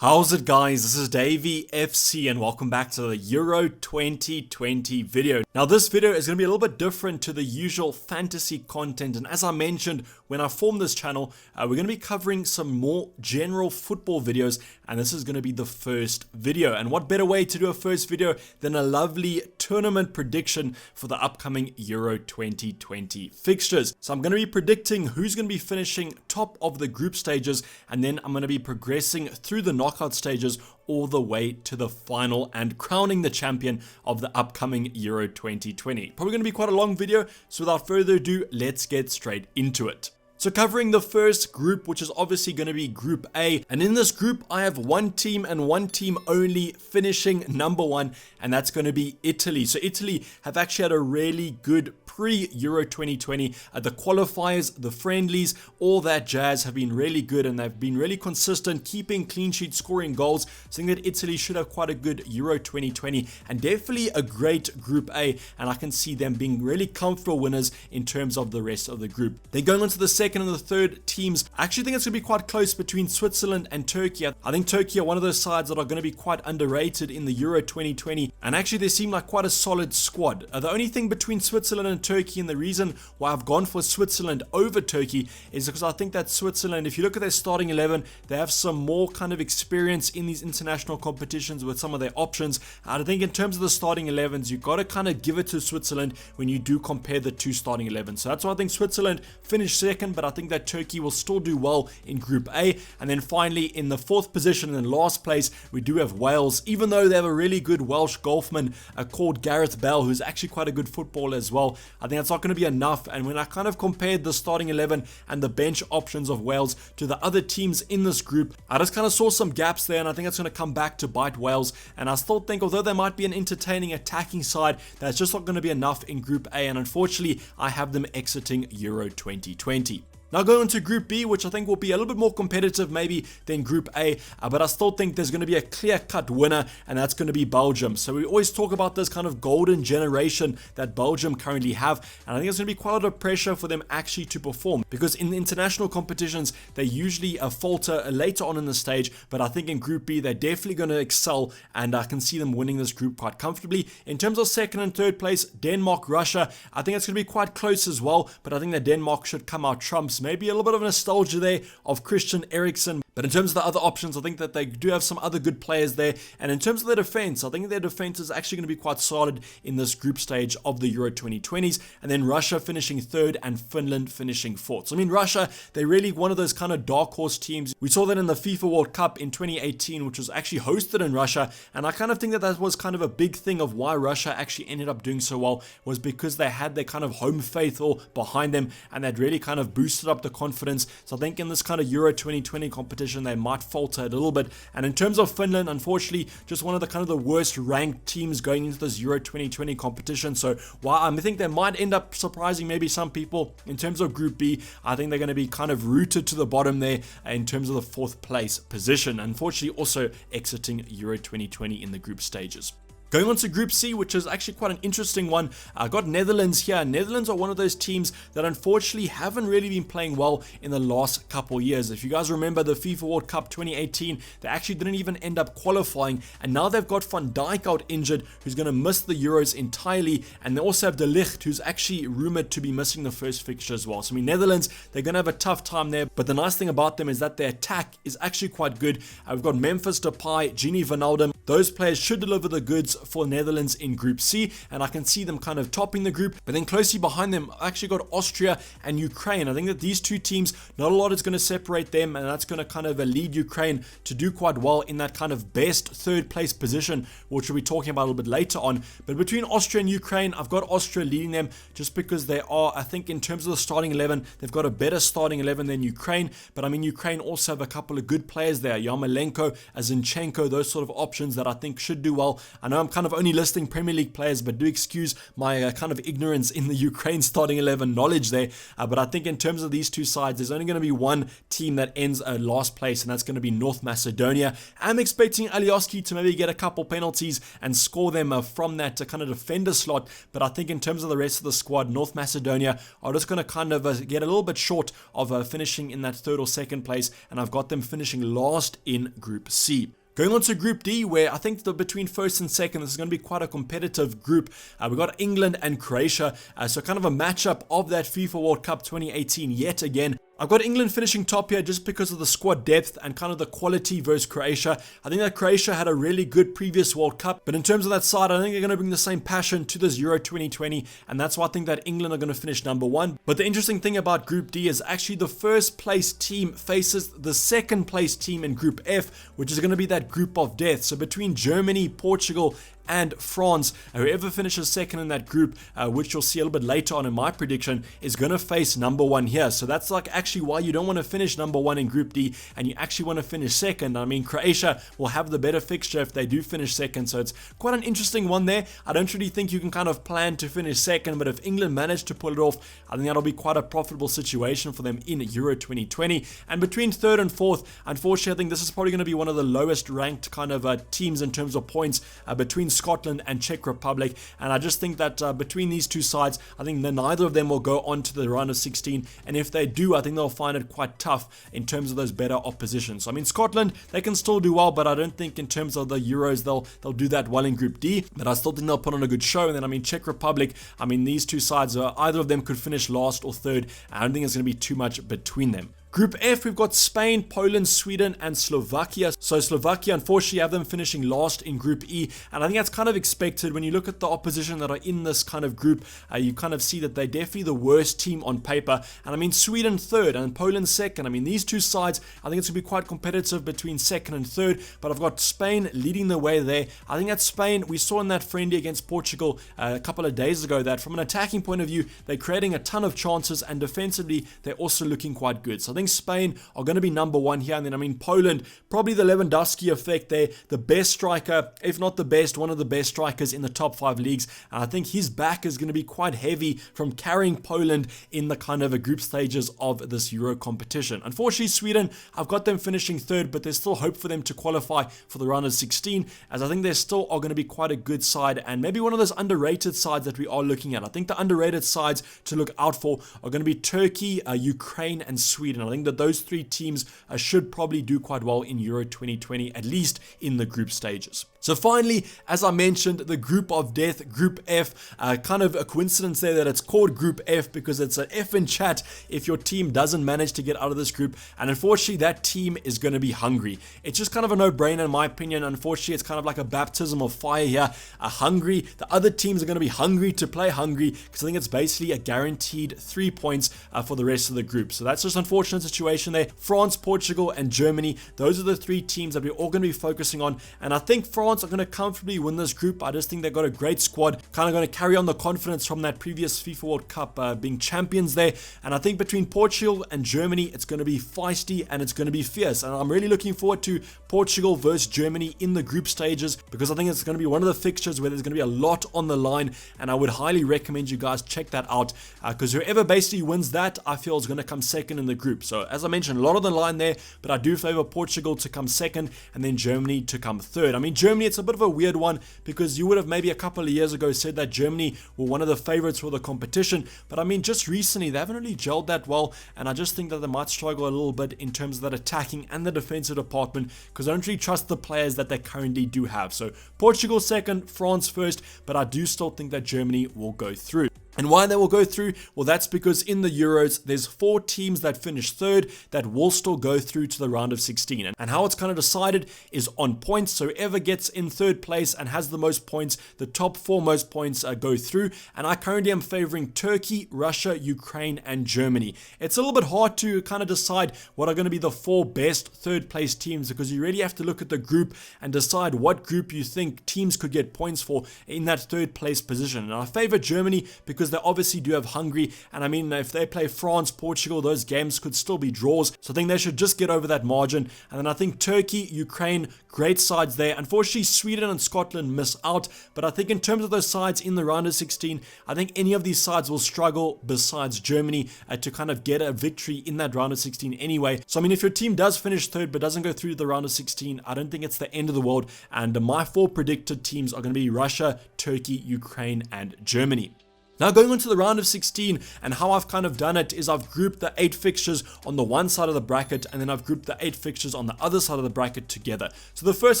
How's it, guys? This is Dayvy FC and welcome back to the Euro 2020 video. Now this video is going to be a little bit different to the usual fantasy content, and as I mentioned when I formed this channel, we're going to be covering some more general football videos, and this is going to be the first video. And what better way to do a first video than a lovely tournament prediction for the upcoming Euro 2020 fixtures. So I'm going to be predicting who's going to be finishing top of the group stages, and then I'm going to be progressing through the knockout stages all the way to the final and crowning the champion of the upcoming Euro 2020. Probably going to be quite a long video, so without further ado, let's get straight into it. So covering the first group, which is obviously going to be Group A. And in this group, I have one team and one team only finishing number one, and that's going to be Italy. So Italy have actually had a really good pre-Euro 2020. The qualifiers, the friendlies, all that jazz have been really good, and they've been really consistent, keeping clean sheets, scoring goals. So I think that Italy should have quite a good Euro 2020 and definitely a great Group A, and I can see them being really comfortable winners in terms of the rest of the group. Then going on to the second and the third teams, I actually think it's going to be quite close between Switzerland and Turkey. I think Turkey are one of those sides that are going to be quite underrated in the Euro 2020, and actually they seem like quite a solid squad. The only thing between Switzerland and Turkey, and the reason why I've gone for Switzerland over Turkey, is because I think that Switzerland, if you look at their starting 11, they have some more kind of experience in these international competitions with some of their options. I think in terms of the starting 11s, you've got to kind of give it to Switzerland when you do compare the two starting 11s. So that's why I think Switzerland finished second, but I think that Turkey will still do well in Group A. And then finally, in the fourth position and in last place, we do have Wales. Even though they have a really good Welsh golfman called Gareth Bale, who's actually quite a good footballer as well, I think that's not going to be enough. And when I kind of compared the starting 11 and the bench options of Wales to the other teams in this group, I just kind of saw some gaps there, and I think it's going to come back to bite Wales. And I still think, although they might be an entertaining attacking side, that's just not going to be enough in Group A, and unfortunately I have them exiting Euro 2020. Now going on to Group B, which I think will be a little bit more competitive maybe than Group A, but I still think there's going to be a clear-cut winner, and that's going to be Belgium. So we always talk about this kind of golden generation that Belgium currently have, and I think it's going to be quite a lot of pressure for them actually to perform, because in the international competitions, they usually falter later on in the stage, but I think in Group B, they're definitely going to excel, and I can see them winning this group quite comfortably. In terms of second and third place, Denmark, Russia, I think it's going to be quite close as well, but I think that Denmark should come out trumps. Maybe a little bit of nostalgia there of Christian Eriksen. But in terms of the other options, I think that they do have some other good players there. And in terms of their defense, I think their defense is actually going to be quite solid in this group stage of the Euro 2020s. And then Russia finishing third and Finland finishing fourth. So I mean, Russia, they're really one of those kind of dark horse teams. We saw that in the FIFA World Cup in 2018, which was actually hosted in Russia. And I kind of think that that was kind of a big thing of why Russia actually ended up doing so well, was because they had their kind of home faithful behind them, and that really kind of boosted up the confidence. So I think in this kind of Euro 2020 competition, they might falter a little bit. And in terms of Finland, unfortunately, just one of the kind of the worst ranked teams going into this Euro 2020 competition. So while I think they might end up surprising maybe some people in terms of Group B, I think they're going to be kind of rooted to the bottom there in terms of the fourth place position. Unfortunately, also exiting Euro 2020 in the group stages. Going on to Group C, which is actually quite an interesting one. I got Netherlands here. Netherlands are one of those teams that unfortunately haven't really been playing well in the last couple of years. If you guys remember the FIFA World Cup 2018, they actually didn't even end up qualifying, and now they've got Van Dijk out injured, who's going to miss the Euros entirely, and they also have De Ligt, who's actually rumored to be missing the first fixture as well. So I mean, Netherlands, they're going to have a tough time there, but the nice thing about them is that their attack is actually quite good. We've got Memphis Depay, Gini Wijnaldum. Those players should deliver the goods for Netherlands in Group C, and I can see them kind of topping the group. But then closely behind them, I actually got Austria and Ukraine. I think that these two teams, not a lot is going to separate them, and that's going to kind of lead Ukraine to do quite well in that kind of best third place position, which we'll be talking about a little bit later on. But between Austria and Ukraine, I've got Austria leading them just because they are, I think in terms of the starting 11, they've got a better starting 11 than Ukraine. But I mean, Ukraine also have a couple of good players there, Yarmolenko, Zinchenko, those sort of options that I think should do well. I know I'm kind of only listing Premier League players, but do excuse my kind of ignorance in the Ukraine starting 11 knowledge there. But I think in terms of these two sides, there's only going to be one team that ends last place, and that's going to be North Macedonia. I'm expecting Alioski to maybe get a couple penalties and score them from that kind of defender slot, but I think in terms of the rest of the squad, North Macedonia are just going to kind of get a little bit short of finishing in that third or second place, and I've got them finishing last in Group C. Going on to Group D, where I think between first and second, this is going to be quite a competitive group. We've got England and Croatia, so kind of a matchup of that FIFA World Cup 2018 yet again. I've got England finishing top here just because of the squad depth and kind of the quality versus Croatia. I think that Croatia had a really good previous World Cup, but in terms of that side, I think they're going to bring the same passion to this Euro 2020, and that's why I think that England are going to finish number one. But the interesting thing about Group D is actually the first place team faces the second place team in Group F, which is going to be that group of death. So between Germany, Portugal, and France, whoever finishes second in that group, which you'll see a little bit later on in my prediction, is going to face number one here. So that's like actually why you don't want to finish number one in Group D, and you actually want to finish second. I mean, Croatia will have the better fixture if they do finish second, so it's quite an interesting one there. I don't really think you can kind of plan to finish second, but if England manage to pull it off, I think that'll be quite a profitable situation for them in Euro 2020. And between third and fourth, unfortunately, I think this is probably going to be one of the lowest ranked kind of teams in terms of points between Scotland and Czech Republic, and I just think that between these two sides, I think that neither of them will go on to the round of 16, and if they do, I think they'll find it quite tough in terms of those better oppositions. So I mean, Scotland, they can still do well, but I don't think in terms of the Euros they'll do that well in Group D, but I still think they'll put on a good show. And then I mean, Czech Republic, I mean, these two sides, either of them could finish last or third. I don't think there's going to be too much between them. Group F, we've got Spain, Poland, Sweden, and Slovakia. So Slovakia, unfortunately, have them finishing last in Group E, and I think that's kind of expected. When you look at the opposition that are in this kind of group, you kind of see that they're definitely the worst team on paper. And I mean, Sweden third and Poland second. I mean, these two sides, I think it's going to be quite competitive between second and third, but I've got Spain leading the way there. I think that Spain, we saw in that friendly against Portugal a couple of days ago, that from an attacking point of view, they're creating a ton of chances, and defensively, they're also looking quite good. So I think Spain are going to be number one here. And then I mean, Poland, probably the Lewandowski effect there, the best striker, if not the best, one of the best strikers in the top 5 leagues, and I think his back is going to be quite heavy from carrying Poland in the kind of a group stages of this Euro competition. Unfortunately, Sweden, I've got them finishing third, but there's still hope for them to qualify for the round of 16, as I think they still are going to be quite a good side, and maybe one of those underrated sides that we are looking at. I think the underrated sides to look out for are going to be Turkey, Ukraine, and Sweden. I think that those three teams should probably do quite well in Euro 2020, at least in the group stages. So finally, as I mentioned, the group of death, Group F, kind of a coincidence there that it's called Group F because it's an F in chat if your team doesn't manage to get out of this group, and unfortunately that team is going to be Hungary. It's just kind of a no-brainer in my opinion. Unfortunately, it's kind of like a baptism of fire here. Hungary, the other teams are going to be hungry to play Hungary, because I think it's basically a guaranteed 3 points for the rest of the group. So that's just an unfortunate situation there. France, Portugal, and Germany, those are the 3 teams that we're all going to be focusing on, and I think France are going to comfortably win this group. I just think they've got a great squad, kind of going to carry on the confidence from that previous FIFA World Cup being champions there, and I think between Portugal and Germany, it's going to be feisty and it's going to be fierce, and I'm really looking forward to Portugal versus Germany in the group stages, because I think it's going to be one of the fixtures where there's going to be a lot on the line, and I would highly recommend you guys check that out, because whoever basically wins that, I feel is going to come second in the group. So as I mentioned, a lot on the line there, but I do favor Portugal to come second and then Germany to come third. I mean, Germany, it's a bit of a weird one, because you would have maybe a couple of years ago said that Germany were one of the favorites for the competition, but I mean, just recently they haven't really gelled that well, and I just think that they might struggle a little bit in terms of that attacking and the defensive department, because I don't really trust the players that they currently do have. So Portugal second, France first, but I do still think that Germany will go through. And why they will go through? Well, that's because in the Euros, there's 4 teams that finish third that will still go through to the round of 16. And how it's kind of decided is on points. So whoever gets in third place and has the most points, the top 4 most points go through. And I currently am favoring Turkey, Russia, Ukraine, and Germany. It's a little bit hard to kind of decide what are going to be the 4 best third place teams, because you really have to look at the group and decide what group you think teams could get points for in that third place position. And I favor Germany because because they obviously do have Hungary, and I mean, if they play France, Portugal, those games could still be draws, so I think they should just get over that margin. And then I think Turkey, Ukraine, great sides there. Unfortunately, Sweden and Scotland miss out, but I think in terms of those sides in the round of 16, I think any of these sides will struggle besides Germany to kind of get a victory in that round of 16 anyway. So I mean, if your team does finish third but doesn't go through the round of 16, I don't think it's the end of the world, and my 4 predicted teams are going to be Russia, Turkey, Ukraine, and Germany. Now going on to the round of 16, and how I've kind of done it is I've grouped the 8 fixtures on the one side of the bracket, and then I've grouped the 8 fixtures on the other side of the bracket together. So the first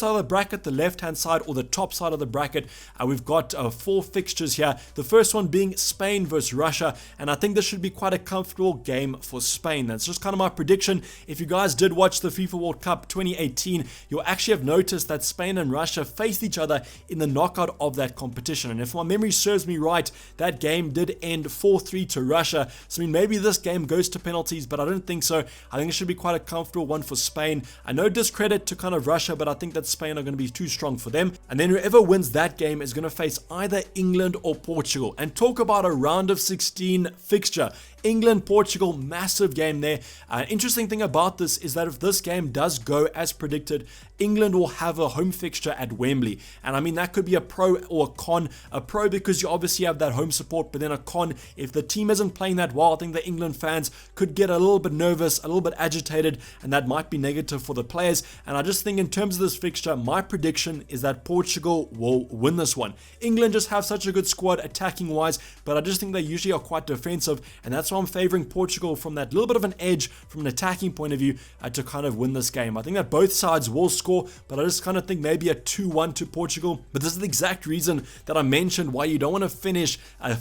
side of the bracket, the left hand side or the top side of the bracket, we've got 4 fixtures here. The first one being Spain versus Russia, and I think this should be quite a comfortable game for Spain. That's just kind of my prediction. If you guys did watch the FIFA World Cup 2018, you'll actually have noticed that Spain and Russia faced each other in the knockout of that competition, and if my memory serves me right, that game did end 4-3 to Russia. So I mean, maybe this game goes to penalties, but I don't think so. I think it should be quite a comfortable one for Spain. I know discredit to kind of Russia, but I think that Spain are going to be too strong for them. And then whoever wins that game is going to face either England or Portugal. And talk about a round of 16 fixture. England, Portugal, massive game there. Interesting thing about this is that if this game does go as predicted, England will have a home fixture at Wembley. And I mean, that could be a pro or a con. A pro because you obviously have that home support, but then a con, if the team isn't playing that well, I think the England fans could get a little bit nervous, a little bit agitated, and that might be negative for the players. And I just think in terms of this fixture, my prediction is that Portugal will win this one. England just have such a good squad attacking wise, but I just think they usually are quite defensive, and that's why I'm favoring Portugal from that little bit of an edge from an attacking point of view to kind of win this game. I think that both sides will score, but I just kind of think maybe a 2-1 to Portugal. But this is the exact reason that I mentioned why you don't want to finish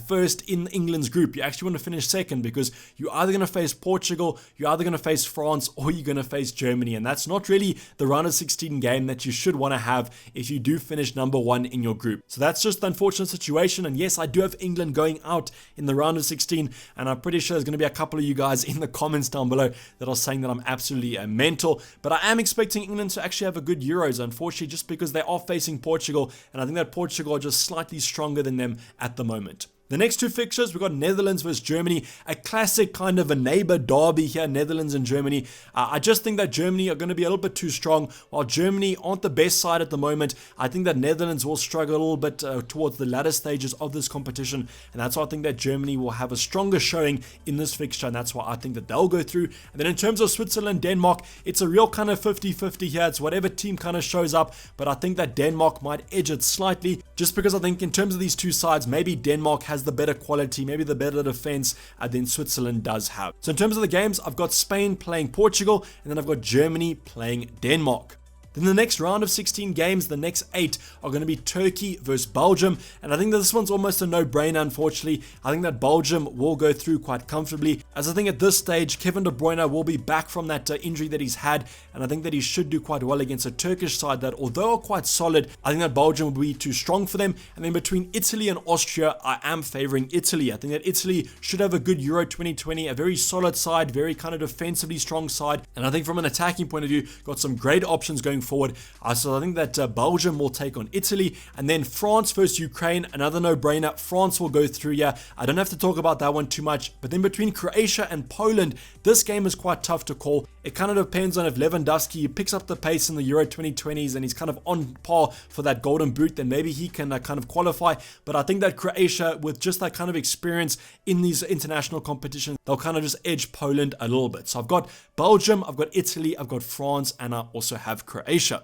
first in England's group. You actually want to finish second, because you're either going to face Portugal, you're either going to face France, or you're going to face Germany, and that's not really the round of 16 game that you should want to have if you do finish number 1 in your group. So that's just the unfortunate situation, and yes, I do have England going out in the round of 16, and I'm pretty sure there's going to be a couple of you guys in the comments down below that are saying that I'm absolutely mental, but I am expecting England to actually have a good Euros, unfortunately, just because they are facing Portugal, and I think that Portugal are just slightly stronger than them at the moment. The next 2 fixtures, we've got Netherlands versus Germany, a classic kind of a neighbor derby here, Netherlands and Germany. I just think that Germany are going to be a little bit too strong, while Germany aren't the best side at the moment. I think that Netherlands will struggle a little bit towards the latter stages of this competition, and that's why I think that Germany will have a stronger showing in this fixture, and that's why I think that they'll go through. And then in terms of Switzerland, Denmark, it's a real kind of 50-50 here. It's whatever team kind of shows up, but I think that Denmark might edge it slightly, just because I think in terms of these 2 sides, maybe Denmark has the better quality, maybe the better defense than Switzerland does have. So in terms of the games, I've got Spain playing Portugal, and then I've got Germany playing Denmark. Then the next round of 16 games, the next 8 are going to be Turkey versus Belgium, and I think that this one's almost a no-brainer, unfortunately. I think that Belgium will go through quite comfortably, as I think at this stage, Kevin De Bruyne will be back from that injury that he's had, and I think that he should do quite well against a Turkish side that, although are quite solid, I think that Belgium will be too strong for them. And then between Italy and Austria, I am favoring Italy. I think that Italy should have a good Euro 2020, a very solid side, very kind of defensively strong side, and I think from an attacking point of view, got some great options going forward. So I think that Belgium will take on Italy, and then France versus Ukraine, another no-brainer. France will go through here. I don't have to talk about that one too much, but then between Croatia and Poland, this game is quite tough to call. It kind of depends on if Lewandowski picks up the pace in the Euro 2020s and he's kind of on par for that golden boot, then maybe he can kind of qualify. But I think that Croatia, with just that kind of experience in these international competitions, they'll kind of just edge Poland a little bit. So I've got Belgium, I've got Italy, I've got France, and I also have Croatia.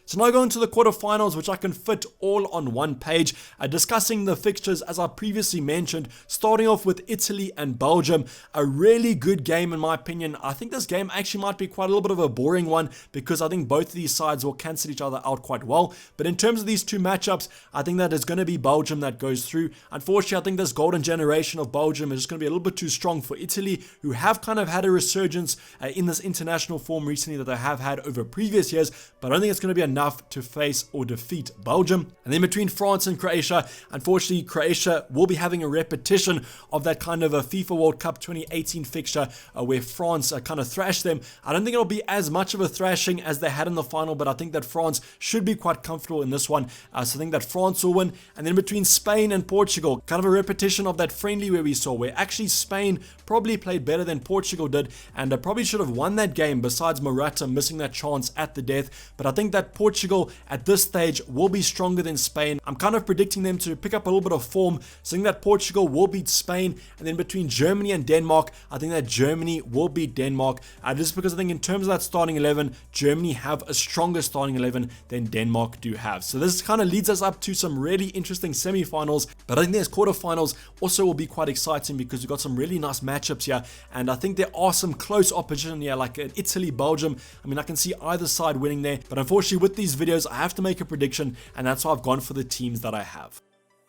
So now going to the quarterfinals, which I can fit all on one page, discussing the fixtures as I previously mentioned, starting off with Italy and Belgium. A really good game in my opinion. I think this game actually might be quite a little bit of a boring one, because I think both of these sides will cancel each other out quite well. But in terms of these 2 matchups, I think that it's going to be Belgium that goes through. Unfortunately, I think this golden generation of Belgium is just going to be a little bit too strong for Italy, who have kind of had a resurgence in this international form recently that they have had over previous years, but I don't think it's going to be enough enough to face or defeat Belgium. And then between France and Croatia, unfortunately, Croatia will be having a repetition of that kind of a FIFA World Cup 2018 fixture where France kind of thrashed them. I don't think it'll be as much of a thrashing as they had in the final, but I think that France should be quite comfortable in this one. So I think that France will win. And then between Spain and Portugal, kind of a repetition of that friendly where we saw, where actually Spain probably played better than Portugal did, and probably should have won that game besides Morata missing that chance at the death. But I think that Portugal at this stage will be stronger than Spain. I'm kind of predicting them to pick up a little bit of form, saying that Portugal will beat Spain. And then between Germany and Denmark, I think that Germany will beat Denmark, just because I think in terms of that starting 11, Germany have a stronger starting 11 than Denmark do have. So this kind of leads us up to some really interesting semi-finals, but I think there's quarterfinals also will be quite exciting because we've got some really nice matchups here, and I think there are some close opposition here, like Italy, Belgium. I mean, I can see either side winning there, but unfortunately with these videos, I have to make a prediction, and that's why I've gone for the teams that I have.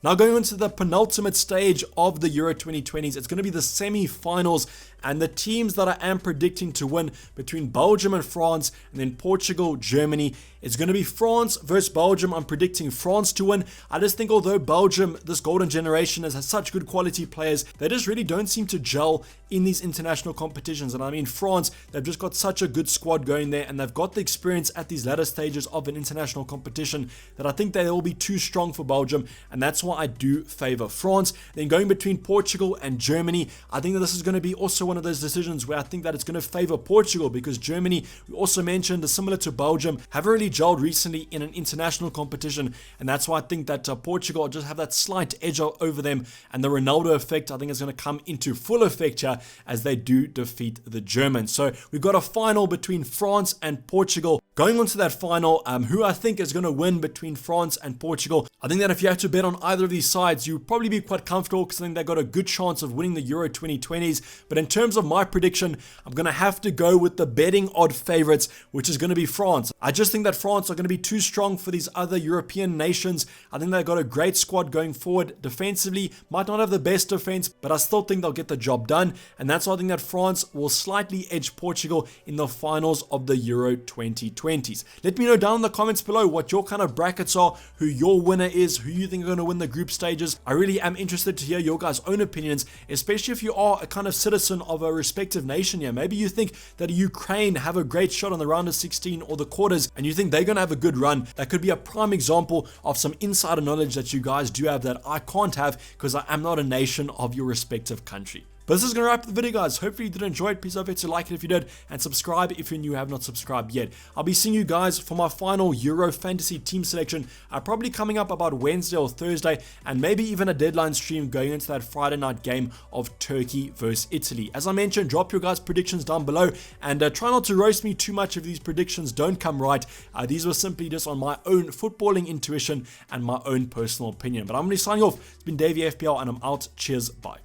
Now going on to the penultimate stage of the Euro 2020s, it's going to be the semi-finals, and the teams that I am predicting to win between Belgium and France, and then Portugal, Germany, it's going to be France versus Belgium. I'm predicting France to win. I just think although Belgium, this golden generation, has such good quality players, they just really don't seem to gel in these international competitions. And I mean France, they've just got such a good squad going there, and they've got the experience at these latter stages of an international competition that I think they will be too strong for Belgium, and that's why I do favor France. Then going between Portugal and Germany, I think that this is going to be also one of those decisions where I think that it's going to favor Portugal, because Germany, we also mentioned, similar to Belgium, haven't really gelled recently in an international competition, and that's why I think that Portugal just have that slight edge over them, and the Ronaldo effect I think is going to come into full effect here as they do defeat the Germans. So we've got a final between France and Portugal. Going on to that final, who I think is going to win between France and Portugal, I think that if you had to bet on either of these sides, you'd probably be quite comfortable because I think they've got a good chance of winning the Euro 2020s. But in terms of my prediction, I'm going to have to go with the betting odd favorites, which is going to be France. I just think that France are going to be too strong for these other European nations. I think they've got a great squad going forward. Defensively, might not have the best defense, but I still think they'll get the job done. And that's why I think that France will slightly edge Portugal in the finals of the Euro 2020s. Let me know down in the comments below what your kind of brackets are, who your winner is, who you think are going to win the group stages. I really am interested to hear your guys' own opinions, especially if you are a kind of citizen of a respective nation here. Maybe you think that Ukraine have a great shot on the round of 16 or the quarters, and you think they're going to have a good run. That could be a prime example of some insider knowledge that you guys do have that I can't have because I am not a nation of your respective country. But this is going to wrap up the video, guys. Hopefully you did enjoy it. Please don't forget to like it if you did, and subscribe if you're new, have not subscribed yet. I'll be seeing you guys for my final Euro Fantasy team selection, probably coming up about Wednesday or Thursday, and maybe even a deadline stream going into that Friday night game of Turkey versus Italy. As I mentioned, drop your guys' predictions down below, and try not to roast me too much if these predictions don't come right. These were simply just on my own footballing intuition and my own personal opinion. But I'm going to be signing off. It's been Dayvy FPL, and I'm out. Cheers, bye.